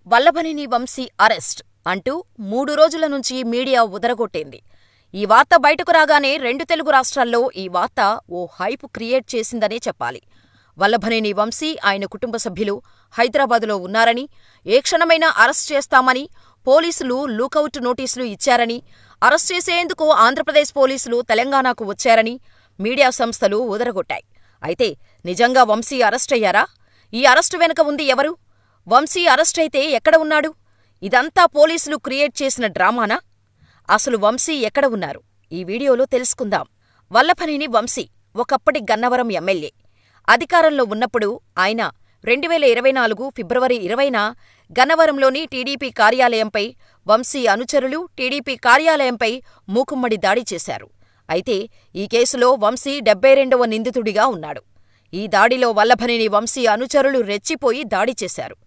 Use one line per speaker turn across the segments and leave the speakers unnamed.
Vallabhaneni Vamsi arrest అంటూ 3 రోజుల నుంచి మీడియా ఉదరగొట్టింది. ఈ వార్త బయటకు రాగానే 2 తెలుగు రాష్ట్రాల్లో ఈ వార్త ఓ హైప్ క్రియేట్ చేసిందనే చెప్పాలి. వల్లభనేని వంశీ, ఆయన కుటుంబ సభ్యులు హైదరాబాదులో ఉన్నారని, ఏ క్షణమైనా అరెస్ట్ చేస్తామని పోలీసులు లూకౌట్ నోటీసులు ఇచ్చారని, అరెస్ట్ చేసేందుకు ఆంధ్రప్రదేశ్ పోలీసులు తెలంగాణకు వచ్చారని మీడియా సంస్థలు ఉదరగొట్టాయి. అయితే నిజంగా వంశీ అరెస్టయ్యారా? ఈ అరెస్టు వెనుక ఉంది ఎవరు? వంశీ అరెస్టయితే ఎక్కడ ఉన్నాడు? ఇదంతా పోలీసులు క్రియేట్ చేసిన డ్రామానా? అసలు వంశీ ఎక్కడ ఉన్నారు? ఈ వీడియోలో తెలుసుకుందాం. వల్లభనేని వంశీ ఒకప్పటి గన్నవరం ఎమ్మెల్యే. అధికారంలో ఉన్నప్పుడు ఆయన 2024 ఫిబ్రవరి 20న గన్నవరంలోని టీడీపీ కార్యాలయంపై వంశీ అనుచరులు టీడీపీ కార్యాలయంపై మూకుమ్మడి దాడి చేశారు. అయితే ఈ కేసులో వంశీ 72వ నిందితుడిగా ఉన్నాడు. ఈ దాడిలో వల్లభనేని వంశీ అనుచరులు రెచ్చిపోయి దాడి చేశారు.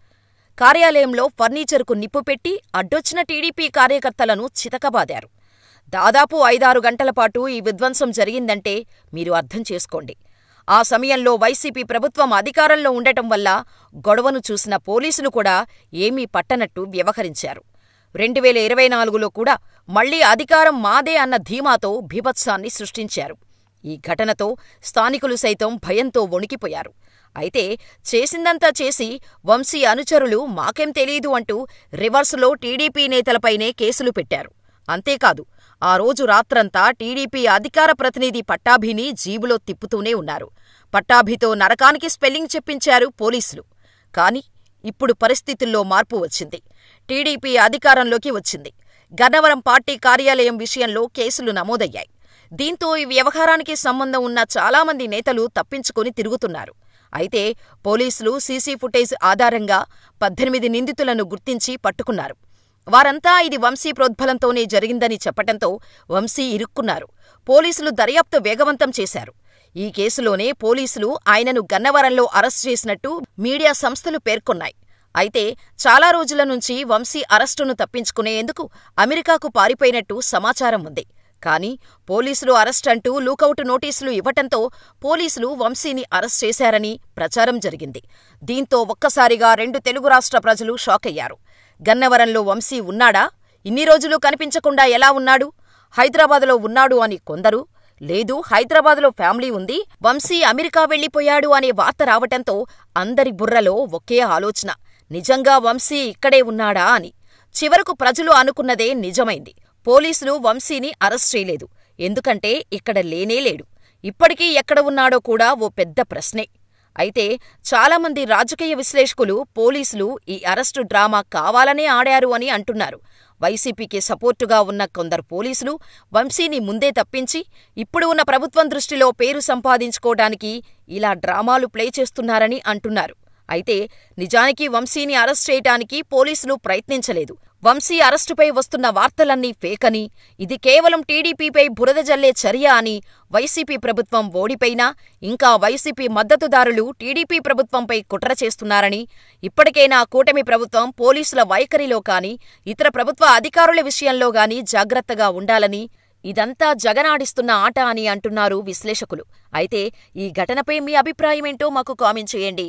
కార్యాలయంలో ఫర్నిచర్కు నిప్పుపెట్టి అడ్డొచ్చిన టీడీపీ కార్యకర్తలను చితకబాదారు. దాదాపు 5-6 గంటలపాటు ఈ విధ్వంసం జరిగిందంటే మీరు అర్థం చేసుకోండి. ఆ సమయంలో వైసీపీ ప్రభుత్వం అధికారంలో ఉండటం వల్ల గొడవను చూసిన పోలీసులు కూడా ఏమీ పట్టనట్టు వ్యవహరించారు. 2024లో కూడా మళ్లీ అధికారం మాదే అన్న ధీమాతో బీభత్సాన్ని సృష్టించారు. ఈ ఘటనతో స్థానికులు సైతం భయంతో వణికిపోయారు. అయితే చేసిందంతా చేసి వంశీ అనుచరులు మాకేం తెలీదు అంటూ రివర్సులో టీడీపీ నేతలపైనే కేసులు పెట్టారు. అంతేకాదు, ఆ రోజు రాత్రంతా టీడీపీ అధికార ప్రతినిధి పట్టాభిని జీబులో తిప్పుతూనే ఉన్నారు. పట్టాభితో నరకానికి స్పెల్లింగ్ చెప్పించారు పోలీసులు. కాని ఇప్పుడు పరిస్థితుల్లో మార్పు వచ్చింది. టీడీపీ అధికారంలోకి వచ్చింది. గన్నవరం పార్టీ కార్యాలయం విషయంలో కేసులు నమోదయ్యాయి. దీంతో ఈ వ్యవహారానికి సంబంధం ఉన్న చాలామంది నేతలు తప్పించుకుని తిరుగుతున్నారు. అయితే పోలీసులు సీసీ ఫుటేజ్ ఆధారంగా 18 నిందితులను గుర్తించి పట్టుకున్నారు. వారంతా ఇది వంశీ ప్రోద్బలంతోనే జరిగిందని చెప్పటంతో వంశీ ఇరుక్కున్నారు. పోలీసులు దర్యాప్తు వేగవంతం చేశారు. ఈ కేసులోనే పోలీసులు ఆయనను గన్నవరంలో అరెస్ట్ చేసినట్టు మీడియా సంస్థలు పేర్కొన్నాయి. అయితే చాలా రోజుల నుంచి వంశీ అరెస్టును తప్పించుకునేందుకు అమెరికాకు పారిపోయినట్టు సమాచారం ఉంది. కానీ పోలీసులు అరెస్ట్ అంటూ లూకౌట్ నోటీసులు ఇవ్వటంతో పోలీసులు వంశీని అరెస్ట్ చేశారని ప్రచారం జరిగింది. దీంతో ఒక్కసారిగా 2 తెలుగు రాష్ట్ర ప్రజలు షాకయ్యారు. గన్నవరంలో వంశీ ఉన్నాడా? ఇన్ని రోజులు కనిపించకుండా ఎలా ఉన్నాడు? హైదరాబాదులో ఉన్నాడు అని కొందరు, లేదు హైదరాబాదులో ఫ్యామిలీ ఉంది, వంశీ అమెరికా వెళ్లిపోయాడు అనే వార్త రావటంతో అందరి బుర్రలో ఒకే ఆలోచన, నిజంగా వంశీ ఇక్కడే ఉన్నాడా అని. చివరకు ప్రజలు అనుకున్నదే నిజమైంది. పోలీసులు వంశీని అరెస్ట్ చేయలేదు. ఎందుకంటే ఇక్కడ లేనేలేడు. ఇప్పటికీ ఎక్కడ ఉన్నాడో కూడా ఓ పెద్ద ప్రశ్నే. అయితే చాలామంది రాజకీయ విశ్లేషకులు పోలీసులు ఈ అరెస్టు డ్రామా కావాలనే ఆడారు అని అంటున్నారు. వైసీపీకి సపోర్టుగా ఉన్న కొందరు పోలీసులు వంశీని ముందే తప్పించి ఇప్పుడు ఉన్న ప్రభుత్వం దృష్టిలో పేరు సంపాదించుకోవడానికి ఇలా డ్రామాలు ప్లే చేస్తున్నారని అంటున్నారు. అయితే నిజానికి వంశీని అరెస్ట్ చేయటానికి పోలీసులు ప్రయత్నించలేదు. వంశీ అరెస్టుపై వస్తున్న వార్తలన్నీ ఫేకని, ఇది కేవలం టీడీపీపై బురద జల్లే చర్య అని వైసీపీ ప్రభుత్వం ఓడిపోయినా ఇంకా వైసీపీ మద్దతుదారులు టీడీపీ ప్రభుత్వంపై కుట్ర చేస్తున్నారని, ఇప్పటికైనా కూటమి ప్రభుత్వం పోలీసుల వైఖరిలో కానీ ఇతర ప్రభుత్వ అధికారుల విషయంలో గానీ జాగ్రత్తగా ఉండాలని, ఇదంతా జగనాడిస్తున్న ఆట అని అంటున్నారు విశ్లేషకులు. అయితే ఈ ఘటనపై మీ అభిప్రాయమేంటో మాకు కామెంట్ చేయండి.